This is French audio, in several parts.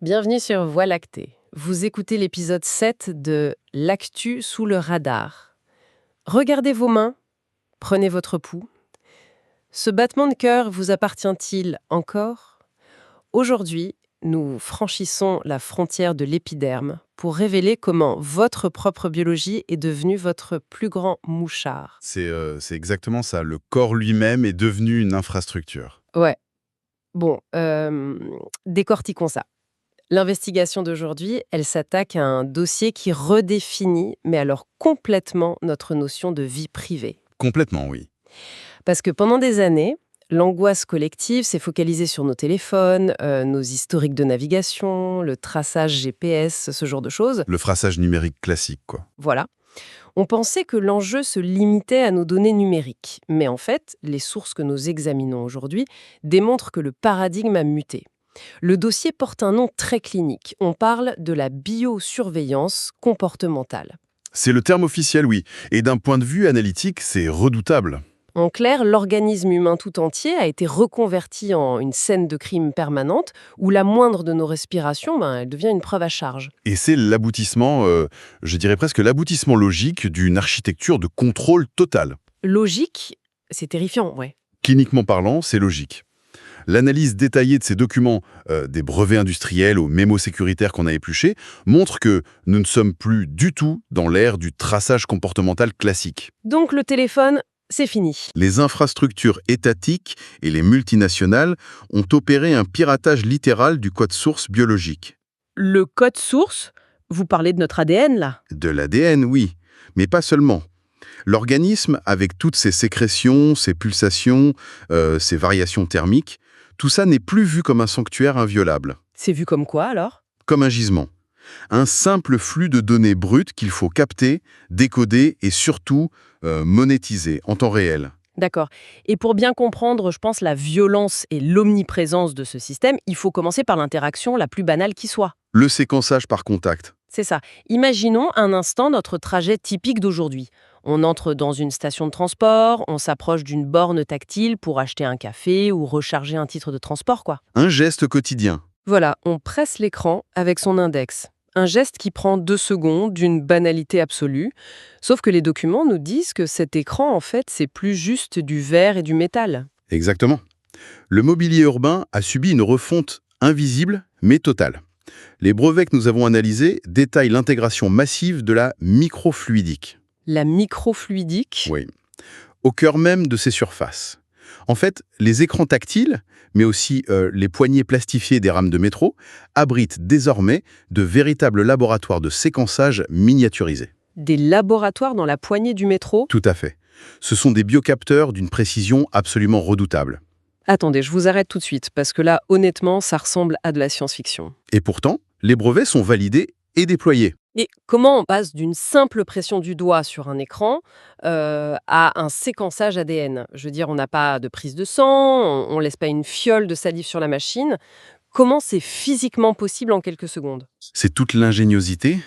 Bienvenue sur Voie lactée. Vous écoutez l'épisode 7 de L'actu sous le radar. Regardez vos mains, prenez votre pouls. Ce battement de cœur vous appartient-il encore? Aujourd'hui, nous franchissons la frontière de l'épiderme pour révéler comment votre propre biologie est devenue votre plus grand mouchard. C'est exactement ça. Le corps lui-même est devenu une infrastructure. Ouais, bon, décortiquons ça. L'investigation d'aujourd'hui, elle s'attaque à un dossier qui redéfinit, mais alors complètement, notre notion de vie privée. Complètement, oui. Parce que pendant des années, l'angoisse collective s'est focalisée sur nos téléphones, nos historiques de navigation, le traçage GPS, ce genre de choses. Le phrasage numérique classique, quoi. Voilà. On pensait que l'enjeu se limitait à nos données numériques. Mais en fait, les sources que nous examinons aujourd'hui démontrent que le paradigme a muté. Le dossier porte un nom très clinique. On parle de la biosurveillance comportementale. C'est le terme officiel, oui. Et d'un point de vue analytique, c'est redoutable. En clair, l'organisme humain tout entier a été reconverti en une scène de crime permanente où la moindre de nos respirations, elle devient une preuve à charge. Et c'est l'aboutissement, je dirais presque l'aboutissement logique d'une architecture de contrôle total. Logique, c'est terrifiant, ouais. Cliniquement parlant, c'est logique. L'analyse détaillée de ces documents, des brevets industriels aux mémos sécuritaires qu'on a épluchés, montre que nous ne sommes plus du tout dans l'ère du traçage comportemental classique. Donc le téléphone, c'est fini. Les infrastructures étatiques et les multinationales ont opéré un piratage littéral du code source biologique. Le code source, vous parlez de notre ADN là? De l'ADN, oui, mais pas seulement. L'organisme, avec toutes ses sécrétions, ses pulsations, ses variations thermiques, tout ça n'est plus vu comme un sanctuaire inviolable, C'est vu comme quoi alors? comme un gisement. Un simple flux de données brutes qu'il faut capter, décoder et surtout monétiser en temps réel. D'accord. Et pour bien comprendre, je pense, la violence et l'omniprésence de ce système, il faut commencer par l'interaction la plus banale qui soit. Le séquençage par contact. C'est ça. Imaginons un instant notre trajet typique d'aujourd'hui. On entre dans une station de transport, on s'approche d'une borne tactile pour acheter un café ou recharger un titre de transport, quoi. Un geste quotidien. Voilà, on presse l'écran avec son index. Un geste qui prend 2 secondes, d'une banalité absolue. Sauf que les documents nous disent que cet écran, en fait, c'est plus juste du verre et du métal. Exactement. Le mobilier urbain a subi une refonte invisible mais totale. Les brevets que nous avons analysés détaillent l'intégration massive de la microfluidique. La microfluidique. Oui. Au cœur même de ces surfaces. En fait, les écrans tactiles, mais aussi les poignées plastifiées des rames de métro, abritent désormais de véritables laboratoires de séquençage miniaturisés. Des laboratoires dans la poignée du métro. Tout à fait. Ce sont des biocapteurs d'une précision absolument redoutable. Attendez, je vous arrête tout de suite, parce que là, honnêtement, ça ressemble à de la science-fiction. Et pourtant, les brevets sont validés et déployés. Et comment on passe d'une simple pression du doigt sur un écran à un séquençage ADN? Je veux dire, on n'a pas de prise de sang, on laisse pas une fiole de salive sur la machine. Comment c'est physiquement possible en quelques secondes? C'est toute l'ingéniosité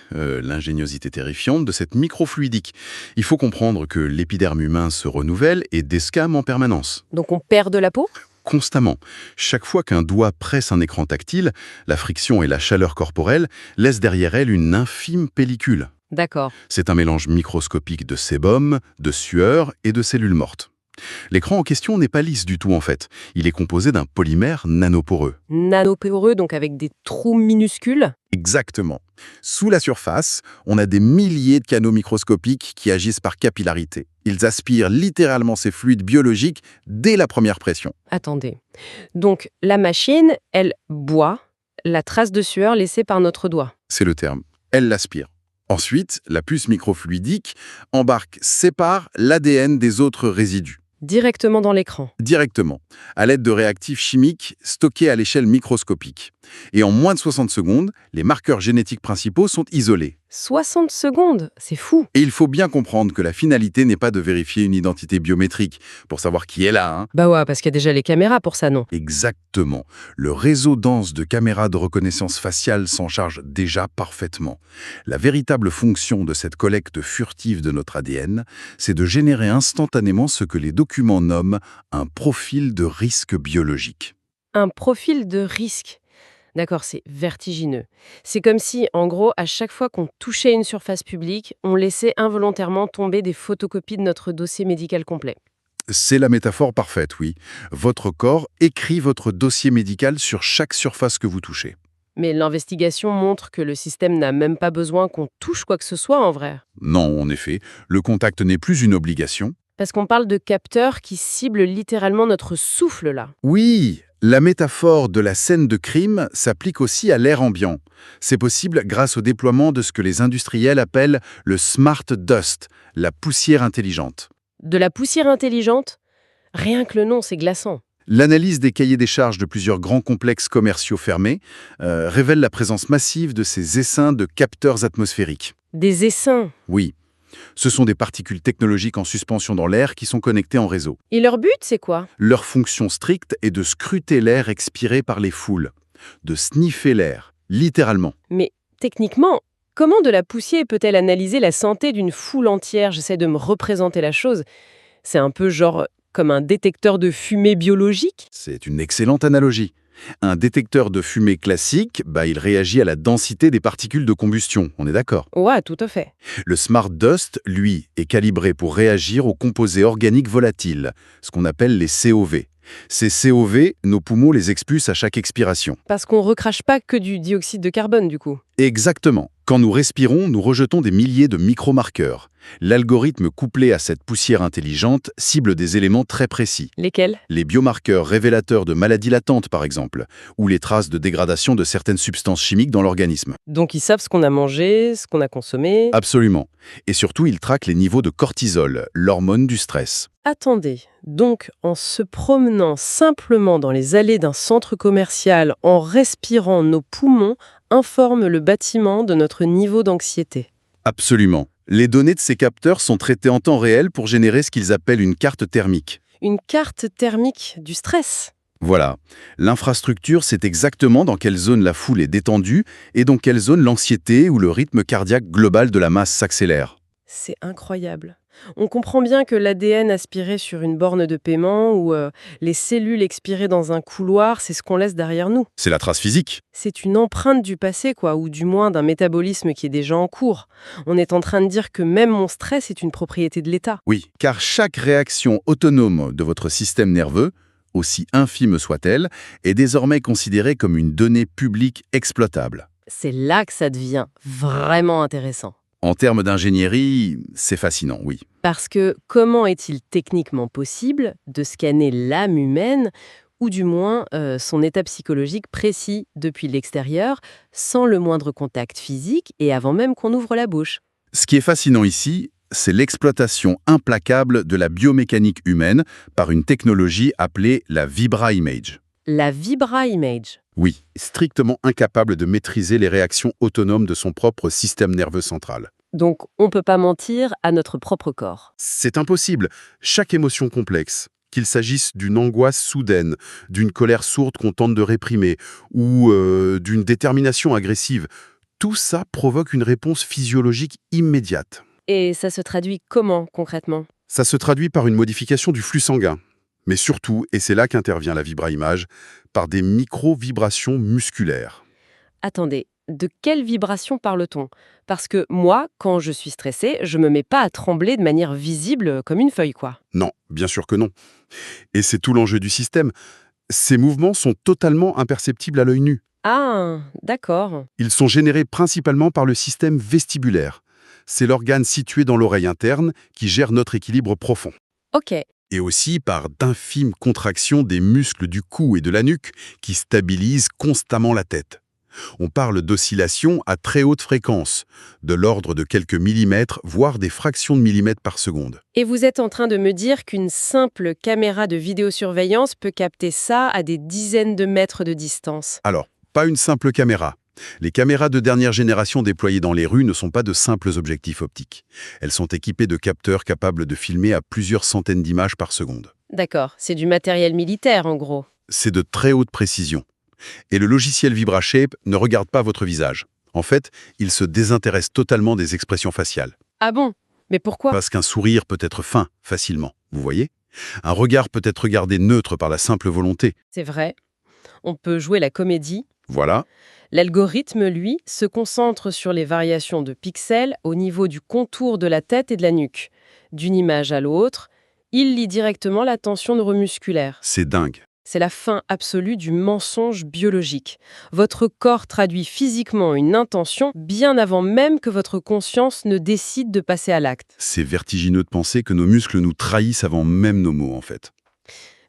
terrifiante de cette microfluidique. Il faut comprendre que l'épiderme humain se renouvelle et descame en permanence. Donc on perd de la peau? Constamment. Chaque fois qu'un doigt presse un écran tactile, la friction et la chaleur corporelle laissent derrière elle une infime pellicule. D'accord. C'est un mélange microscopique de sébum, de sueur et de cellules mortes. L'écran en question n'est pas lisse du tout en fait. Il est composé d'un polymère nanoporeux. Nanoporeux, donc avec des trous minuscules? Exactement. Sous la surface, on a des milliers de canaux microscopiques qui agissent par capillarité. Ils aspirent littéralement ces fluides biologiques dès la première pression. Attendez. Donc la machine, elle boit la trace de sueur laissée par notre doigt. C'est le terme. Elle l'aspire. Ensuite, la puce microfluidique sépare l'ADN des autres résidus. Directement dans l'écran. Directement, à l'aide de réactifs chimiques stockés à l'échelle microscopique. Et en moins de 60 secondes, les marqueurs génétiques principaux sont isolés. 60 secondes, c'est fou. Et il faut bien comprendre que la finalité n'est pas de vérifier une identité biométrique pour savoir qui est là. Bah ouais, parce qu'il y a déjà les caméras pour ça, non? Exactement. Le réseau dense de caméras de reconnaissance faciale s'en charge déjà parfaitement. La véritable fonction de cette collecte furtive de notre ADN, c'est de générer instantanément ce que les documents nomment un profil de risque biologique. Un profil de risque. D'accord, c'est vertigineux. C'est comme si, en gros, à chaque fois qu'on touchait une surface publique, on laissait involontairement tomber des photocopies de notre dossier médical complet. C'est la métaphore parfaite, oui. Votre corps écrit votre dossier médical sur chaque surface que vous touchez. Mais l'investigation montre que le système n'a même pas besoin qu'on touche quoi que ce soit en vrai. Non, en effet, le contact n'est plus une obligation. Parce qu'on parle de capteurs qui ciblent littéralement notre souffle là. Oui, la métaphore de la scène de crime s'applique aussi à l'air ambiant. C'est possible grâce au déploiement de ce que les industriels appellent le smart dust, la poussière intelligente. De la poussière intelligente? Rien que le nom, c'est glaçant. L'analyse des cahiers des charges de plusieurs grands complexes commerciaux fermés révèle la présence massive de ces essaims de capteurs atmosphériques. Des essaims. Oui, ce sont des particules technologiques en suspension dans l'air qui sont connectées en réseau. Et leur but, c'est quoi? Leur fonction stricte est de scruter l'air expiré par les foules, de sniffer l'air, littéralement. Mais techniquement, comment de la poussière peut-elle analyser la santé d'une foule entière? J'essaie de me représenter la chose. C'est un peu genre comme un détecteur de fumée biologique? C'est une excellente analogie. Un détecteur de fumée classique, il réagit à la densité des particules de combustion, on est d'accord. Ouais, tout à fait. Le Smart Dust, lui, est calibré pour réagir aux composés organiques volatiles, ce qu'on appelle les COV. Ces COV, nos poumons les expulsent à chaque expiration. Parce qu'on recrache pas que du dioxyde de carbone, du coup. Exactement. Quand nous respirons, nous rejetons des milliers de micromarqueurs. L'algorithme couplé à cette poussière intelligente cible des éléments très précis. Lesquels? Les biomarqueurs révélateurs de maladies latentes, par exemple, ou les traces de dégradation de certaines substances chimiques dans l'organisme. Donc ils savent ce qu'on a mangé, ce qu'on a consommé. Absolument. Et surtout, ils traquent les niveaux de cortisol, l'hormone du stress. Attendez, donc en se promenant simplement dans les allées d'un centre commercial, en respirant, nos poumons informent le bâtiment de notre niveau d'anxiété. Absolument. Les données de ces capteurs sont traitées en temps réel pour générer ce qu'ils appellent une carte thermique. Une carte thermique du stress. Voilà. L'infrastructure, c'est exactement dans quelle zone la foule est détendue et dans quelle zone l'anxiété ou le rythme cardiaque global de la masse s'accélère. C'est incroyable. On comprend bien que l'ADN aspiré sur une borne de paiement ou les cellules expirées dans un couloir, c'est ce qu'on laisse derrière nous. C'est la trace physique. C'est une empreinte du passé, quoi, ou du moins d'un métabolisme qui est déjà en cours. On est en train de dire que même mon stress est une propriété de l'État. Oui, car chaque réaction autonome de votre système nerveux, aussi infime soit-elle, est désormais considérée comme une donnée publique exploitable. C'est là que ça devient vraiment intéressant. En termes d'ingénierie, c'est fascinant, oui. Parce que comment est-il techniquement possible de scanner l'âme humaine, ou du moins son état psychologique précis depuis l'extérieur, sans le moindre contact physique et avant même qu'on ouvre la bouche? Ce qui est fascinant ici, c'est l'exploitation implacable de la biomécanique humaine par une technologie appelée la Vibra Image. La Vibra Image. Oui, strictement incapable de maîtriser les réactions autonomes de son propre système nerveux central. Donc on ne peut pas mentir à notre propre corps. C'est impossible. Chaque émotion complexe, qu'il s'agisse d'une angoisse soudaine, d'une colère sourde qu'on tente de réprimer, ou d'une détermination agressive, tout ça provoque une réponse physiologique immédiate. Et ça se traduit comment concrètement? Ça se traduit par une modification du flux sanguin. Mais surtout, et c'est là qu'intervient la vibra-image, par des micro-vibrations musculaires. Attendez, de quelle vibration parle-t-on? Parce que moi, quand je suis stressée, je me mets pas à trembler de manière visible comme une feuille, quoi. Non, bien sûr que non. Et c'est tout l'enjeu du système. Ces mouvements sont totalement imperceptibles à l'œil nu. Ah, d'accord. Ils sont générés principalement par le système vestibulaire. C'est l'organe situé dans l'oreille interne qui gère notre équilibre profond. Ok. Et aussi par d'infimes contractions des muscles du cou et de la nuque qui stabilisent constamment la tête. On parle d'oscillations à très haute fréquence, de l'ordre de quelques millimètres, voire des fractions de millimètres par seconde. Et vous êtes en train de me dire qu'une simple caméra de vidéosurveillance peut capter ça à des dizaines de mètres de distance? Alors, pas une simple caméra. Les caméras de dernière génération déployées dans les rues ne sont pas de simples objectifs optiques. Elles sont équipées de capteurs capables de filmer à plusieurs centaines d'images par seconde. D'accord, c'est du matériel militaire en gros. C'est de très haute précision. Et le logiciel VibraShape ne regarde pas votre visage. En fait, il se désintéresse totalement des expressions faciales. Ah bon? Mais pourquoi? Parce qu'un sourire peut être feint facilement, vous voyez? Un regard peut être regardé neutre par la simple volonté. C'est vrai. On peut jouer la comédie Voilà. L'algorithme, lui, se concentre sur les variations de pixels au niveau du contour de la tête et de la nuque. D'une image à l'autre, il lit directement la tension neuromusculaire. C'est dingue. C'est la fin absolue du mensonge biologique. Votre corps traduit physiquement une intention bien avant même que votre conscience ne décide de passer à l'acte. C'est vertigineux de penser que nos muscles nous trahissent avant même nos mots, en fait.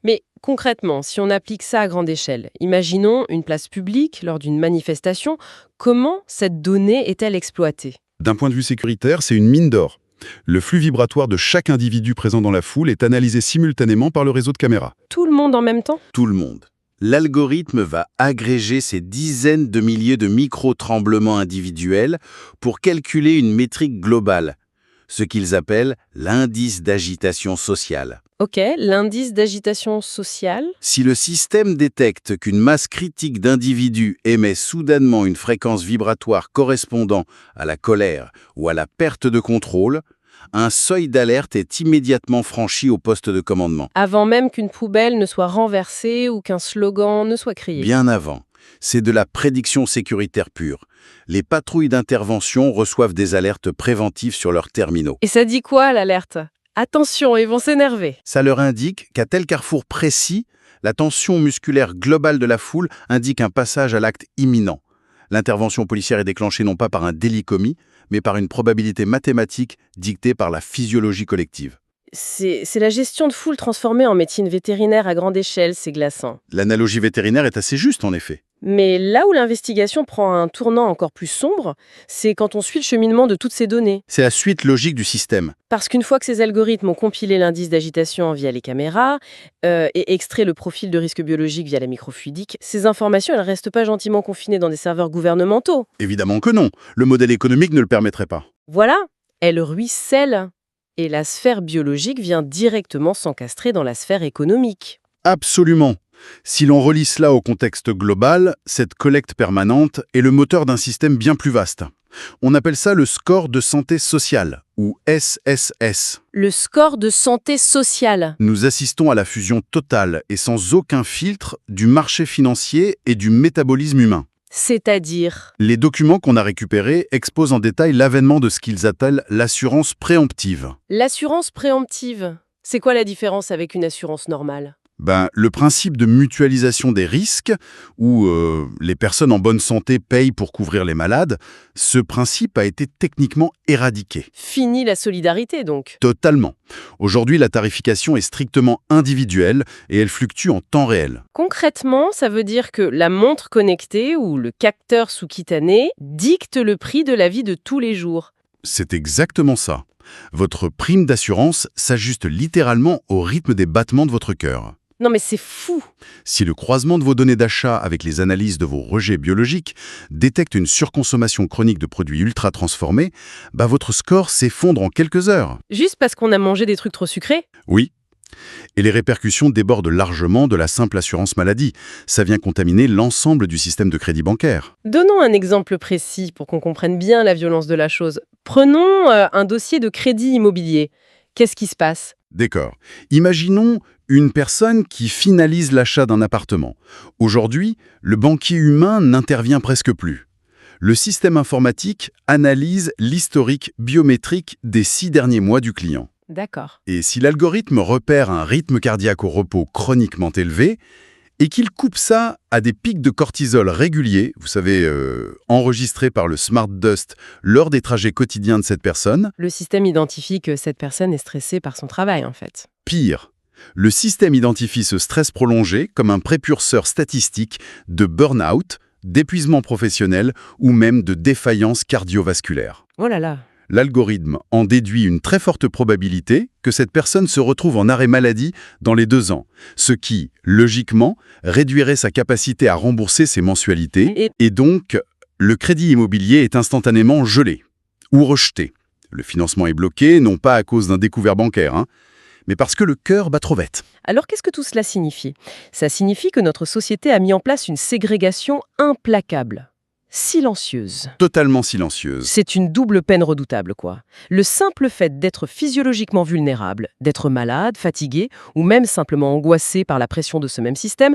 Mais concrètement, si on applique ça à grande échelle, imaginons une place publique lors d'une manifestation, comment cette donnée est-elle exploitée ? D'un point de vue sécuritaire, c'est une mine d'or. Le flux vibratoire de chaque individu présent dans la foule est analysé simultanément par le réseau de caméras. Tout le monde en même temps ? Tout le monde. L'algorithme va agréger ces dizaines de milliers de micro-tremblements individuels pour calculer une métrique globale, ce qu'ils appellent l'indice d'agitation sociale. Ok, l'indice d'agitation sociale. Si le système détecte qu'une masse critique d'individus émet soudainement une fréquence vibratoire correspondant à la colère ou à la perte de contrôle, un seuil d'alerte est immédiatement franchi au poste de commandement. Avant même qu'une poubelle ne soit renversée ou qu'un slogan ne soit crié. Bien avant. C'est de la prédiction sécuritaire pure. Les patrouilles d'intervention reçoivent des alertes préventives sur leurs terminaux. Et ça dit quoi, l'alerte ? Attention, ils vont s'énerver. Ça leur indique qu'à tel carrefour précis, la tension musculaire globale de la foule indique un passage à l'acte imminent. L'intervention policière est déclenchée non pas par un délit commis, mais par une probabilité mathématique dictée par la physiologie collective. C'est la gestion de foule transformée en médecine vétérinaire à grande échelle, c'est glaçant. L'analogie vétérinaire est assez juste en effet. Mais là où l'investigation prend un tournant encore plus sombre, c'est quand on suit le cheminement de toutes ces données. C'est la suite logique du système. Parce qu'une fois que ces algorithmes ont compilé l'indice d'agitation via les caméras et extrait le profil de risque biologique via la microfluidique, ces informations, elles ne restent pas gentiment confinées dans des serveurs gouvernementaux. Évidemment que non. Le modèle économique ne le permettrait pas. Voilà, elles ruissellent. Et la sphère biologique vient directement s'encastrer dans la sphère économique. Absolument. Si l'on relie cela au contexte global, cette collecte permanente est le moteur d'un système bien plus vaste. On appelle ça le score de santé sociale, ou SSS. Le score de santé sociale. Nous assistons à la fusion totale et sans aucun filtre du marché financier et du métabolisme humain. C'est-à-dire ? Les documents qu'on a récupérés exposent en détail l'avènement de ce qu'ils appellent l'assurance préemptive. L'assurance préemptive. C'est quoi la différence avec une assurance normale ? Le principe de mutualisation des risques, où les personnes en bonne santé payent pour couvrir les malades, ce principe a été techniquement éradiqué. Fini la solidarité, donc. Totalement. Aujourd'hui, la tarification est strictement individuelle et elle fluctue en temps réel. Concrètement, ça veut dire que la montre connectée ou le capteur sous-cutané dicte le prix de la vie de tous les jours. C'est exactement ça. Votre prime d'assurance s'ajuste littéralement au rythme des battements de votre cœur. Non mais c'est fou! Si le croisement de vos données d'achat avec les analyses de vos rejets biologiques détecte une surconsommation chronique de produits ultra transformés, votre score s'effondre en quelques heures. Juste parce qu'on a mangé des trucs trop sucrés? Oui. Et les répercussions débordent largement de la simple assurance maladie. Ça vient contaminer l'ensemble du système de crédit bancaire. Donnons un exemple précis pour qu'on comprenne bien la violence de la chose. Prenons un dossier de crédit immobilier. Qu'est-ce qui se passe? D'accord. Imaginons une personne qui finalise l'achat d'un appartement. Aujourd'hui, le banquier humain n'intervient presque plus. Le système informatique analyse l'historique biométrique des 6 derniers mois du client. D'accord. Et si l'algorithme repère un rythme cardiaque au repos chroniquement élevé et qu'il coupe ça à des pics de cortisol réguliers, vous savez, enregistrés par le Smart Dust lors des trajets quotidiens de cette personne, Le système identifie que cette personne est stressée par son travail, en fait. pire, le système identifie ce stress prolongé comme un précurseur statistique de burn-out, d'épuisement professionnel ou même de défaillance cardiovasculaire. Oh là là. L'algorithme en déduit une très forte probabilité que cette personne se retrouve en arrêt maladie dans les 2 ans, ce qui, logiquement, réduirait sa capacité à rembourser ses mensualités, et donc le crédit immobilier est instantanément gelé ou rejeté. Le financement est bloqué, non pas à cause d'un découvert bancaire, mais parce que le cœur bat trop vite. Alors qu'est-ce que tout cela signifie? Ça signifie que notre société a mis en place une ségrégation implacable. silencieuse. Totalement silencieuse. C'est une double peine redoutable, quoi. Le simple fait d'être physiologiquement vulnérable, d'être malade, fatigué, ou même simplement angoissé par la pression de ce même système,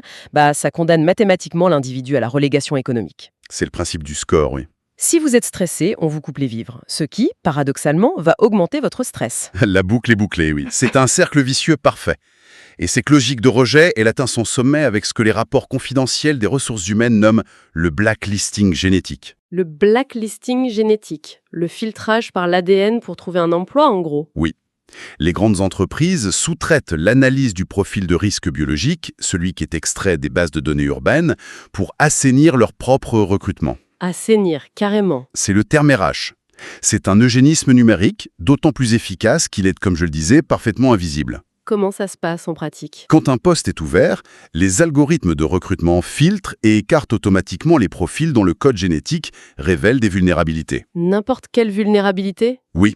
ça condamne mathématiquement l'individu à la relégation économique. C'est le principe du score, oui. Si vous êtes stressé, on vous coupe les vivres, ce qui, paradoxalement, va augmenter votre stress. La boucle est bouclée, oui. C'est un cercle vicieux parfait. Et cette logique de rejet, elle atteint son sommet avec ce que les rapports confidentiels des ressources humaines nomment le blacklisting génétique. Le blacklisting génétique, le filtrage par l'ADN pour trouver un emploi, en gros. Oui. Les grandes entreprises sous-traitent l'analyse du profil de risque biologique, celui qui est extrait des bases de données urbaines, pour assainir leur propre recrutement. Assainir, carrément. C'est le terme RH. C'est un eugénisme numérique, d'autant plus efficace qu'il est, comme je le disais, parfaitement invisible. Comment ça se passe en pratique? Quand un poste est ouvert, les algorithmes de recrutement filtrent et écartent automatiquement les profils dont le code génétique révèle des vulnérabilités. N'importe quelle vulnérabilité? Oui,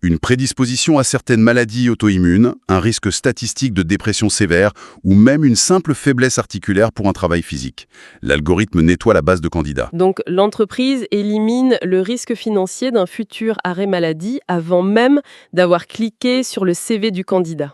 une prédisposition à certaines maladies auto-immunes, un risque statistique de dépression sévère ou même une simple faiblesse articulaire pour un travail physique. L'algorithme nettoie la base de candidats. Donc l'entreprise élimine le risque financier d'un futur arrêt maladie avant même d'avoir cliqué sur le CV du candidat.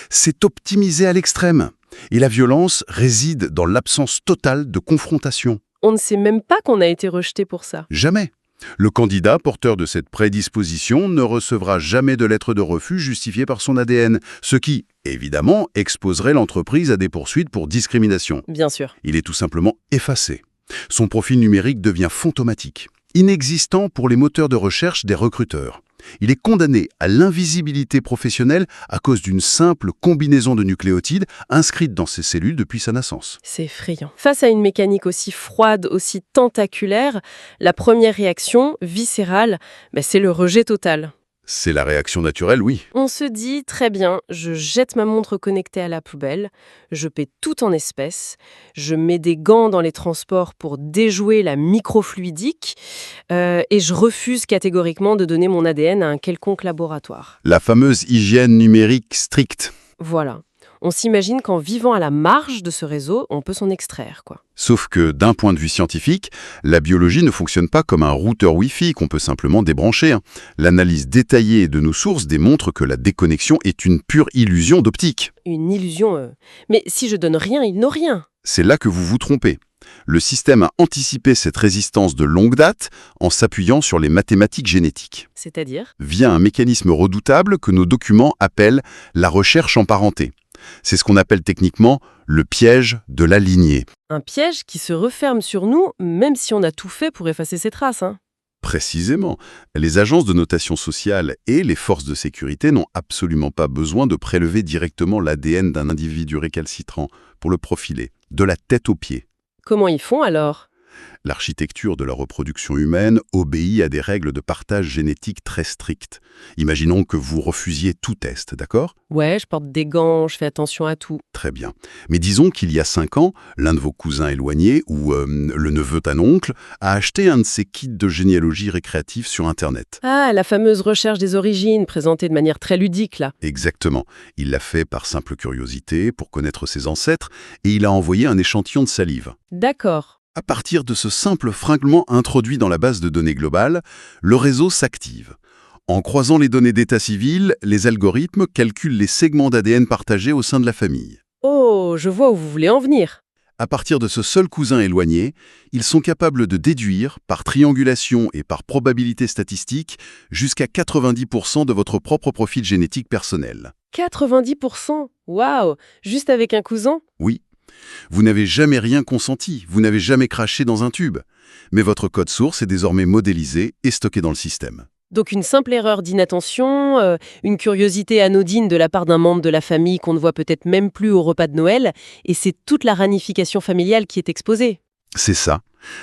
C'est optimisé à l'extrême. Et la violence réside dans l'absence totale de confrontation. On ne sait même pas qu'on a été rejeté pour ça. Jamais. Le candidat porteur de cette prédisposition ne recevra jamais de lettre de refus justifiée par son ADN, ce qui, évidemment, exposerait l'entreprise à des poursuites pour discrimination. Bien sûr. Il est tout simplement effacé. Son profil numérique devient fantomatique, inexistant pour les moteurs de recherche des recruteurs. Il est condamné à l'invisibilité professionnelle à cause d'une simple combinaison de nucléotides inscrite dans ses cellules depuis sa naissance. C'est effrayant. Face à une mécanique aussi froide, aussi tentaculaire, la première réaction, viscérale, c'est le rejet total. C'est la réaction naturelle, oui. On se dit, très bien, je jette ma montre connectée à la poubelle, je paie tout en espèces, je mets des gants dans les transports pour déjouer la microfluidique, et je refuse catégoriquement de donner mon ADN à un quelconque laboratoire. La fameuse hygiène numérique stricte. Voilà. On s'imagine qu'en vivant à la marge de ce réseau, on peut s'en extraire, quoi. Sauf que, d'un point de vue scientifique, la biologie ne fonctionne pas comme un routeur Wi-Fi qu'on peut simplement débrancher. L'analyse détaillée de nos sources démontre que la déconnexion est une pure illusion d'optique. Une illusion, Mais si je donne rien, ils n'ont rien. C'est là que vous vous trompez. Le système a anticipé cette résistance de longue date en s'appuyant sur les mathématiques génétiques. C'est-à-dire ? Via un mécanisme redoutable que nos documents appellent la recherche en parenté. C'est ce qu'on appelle techniquement le piège de la lignée. Un piège qui se referme sur nous, même si on a tout fait pour effacer ses traces, Précisément. Les agences de notation sociale et les forces de sécurité n'ont absolument pas besoin de prélever directement l'ADN d'un individu récalcitrant pour le profiler, de la tête aux pieds. Comment ils font alors ? L'architecture de la reproduction humaine obéit à des règles de partage génétique très strictes. Imaginons que vous refusiez tout test, d'accord ? Ouais, je porte des gants, je fais attention à tout. Très bien. Mais disons qu'il y a 5 ans, l'un de vos cousins éloignés, ou le neveu d'un oncle, a acheté un de ces kits de généalogie récréative sur Internet. Ah, la fameuse recherche des origines, présentée de manière très ludique, là. Exactement. Il l'a fait par simple curiosité, pour connaître ses ancêtres, et il a envoyé un échantillon de salive. D'accord. À partir de ce simple fringlement introduit dans la base de données globale, le réseau s'active. En croisant les données d'état civil, les algorithmes calculent les segments d'ADN partagés au sein de la famille. Oh, je vois où vous voulez en venir. À partir de ce seul cousin éloigné, ils sont capables de déduire, par triangulation et par probabilité statistique, jusqu'à 90% de votre propre profil génétique personnel. 90%? Waouh! Juste avec un cousin? Oui. Vous n'avez jamais rien consenti, vous n'avez jamais craché dans un tube. Mais votre code source est désormais modélisé et stocké dans le système. Donc une simple erreur d'inattention, une curiosité anodine de la part d'un membre de la famille qu'on ne voit peut-être même plus au repas de Noël, et c'est toute la ramification familiale qui est exposée. C'est ça.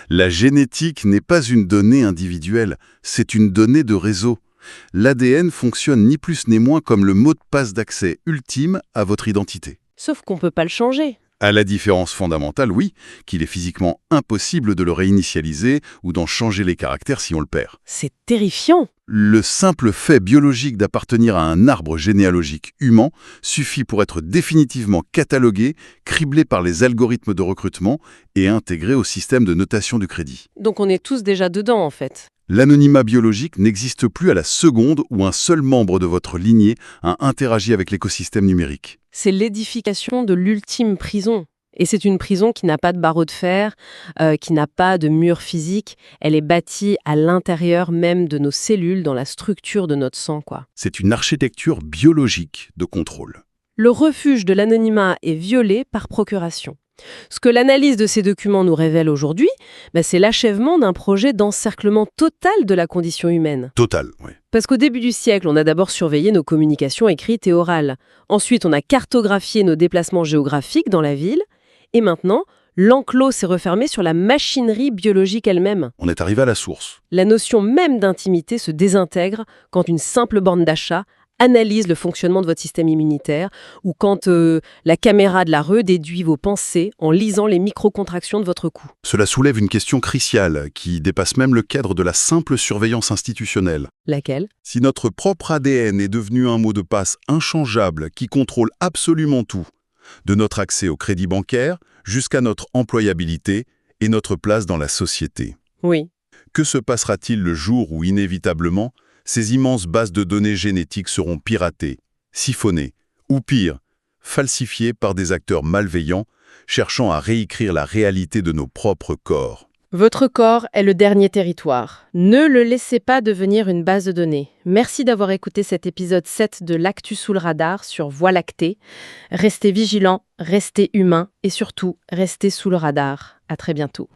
La génétique n'est pas une donnée individuelle, c'est une donnée de réseau. L'ADN fonctionne ni plus ni moins comme le mot de passe d'accès ultime à votre identité. Sauf qu'on ne peut pas le changer. À la différence fondamentale, oui, qu'il est physiquement impossible de le réinitialiser ou d'en changer les caractères si on le perd. C'est terrifiant. Le simple fait biologique d'appartenir à un arbre généalogique humain suffit pour être définitivement catalogué, criblé par les algorithmes de recrutement et intégré au système de notation du crédit. Donc on est tous déjà dedans en fait. L'anonymat biologique n'existe plus à la seconde où un seul membre de votre lignée a interagi avec l'écosystème numérique. C'est l'édification de l'ultime prison. Et c'est une prison qui n'a pas de barreaux de fer, qui n'a pas de mur physique. Elle est bâtie à l'intérieur même de nos cellules, dans la structure de notre sang, quoi. C'est une architecture biologique de contrôle. Le refuge de l'anonymat est violé par procuration. Ce que l'analyse de ces documents nous révèle aujourd'hui, c'est l'achèvement d'un projet d'encerclement total de la condition humaine. Total, oui. Parce qu'au début du siècle, on a d'abord surveillé nos communications écrites et orales. Ensuite, on a cartographié nos déplacements géographiques dans la ville. Et maintenant, l'enclos s'est refermé sur la machinerie biologique elle-même. On est arrivé à la source. La notion même d'intimité se désintègre quand une simple borne d'achat analyse le fonctionnement de votre système immunitaire ou quand la caméra de la rue déduit vos pensées en lisant les microcontractions de votre cou. Cela soulève une question cruciale qui dépasse même le cadre de la simple surveillance institutionnelle. Laquelle ? Si notre propre ADN est devenu un mot de passe inchangeable qui contrôle absolument tout, de notre accès au crédit bancaire jusqu'à notre employabilité et notre place dans la société. Oui. Que se passera-t-il le jour où, inévitablement, ces immenses bases de données génétiques seront piratées, siphonnées, ou pire, falsifiées par des acteurs malveillants cherchant à réécrire la réalité de nos propres corps? Votre corps est le dernier territoire. Ne le laissez pas devenir une base de données. Merci d'avoir écouté cet épisode 7 de l'Actu sous le radar sur Voie lactée. Restez vigilants, restez humains et surtout, restez sous le radar. À très bientôt.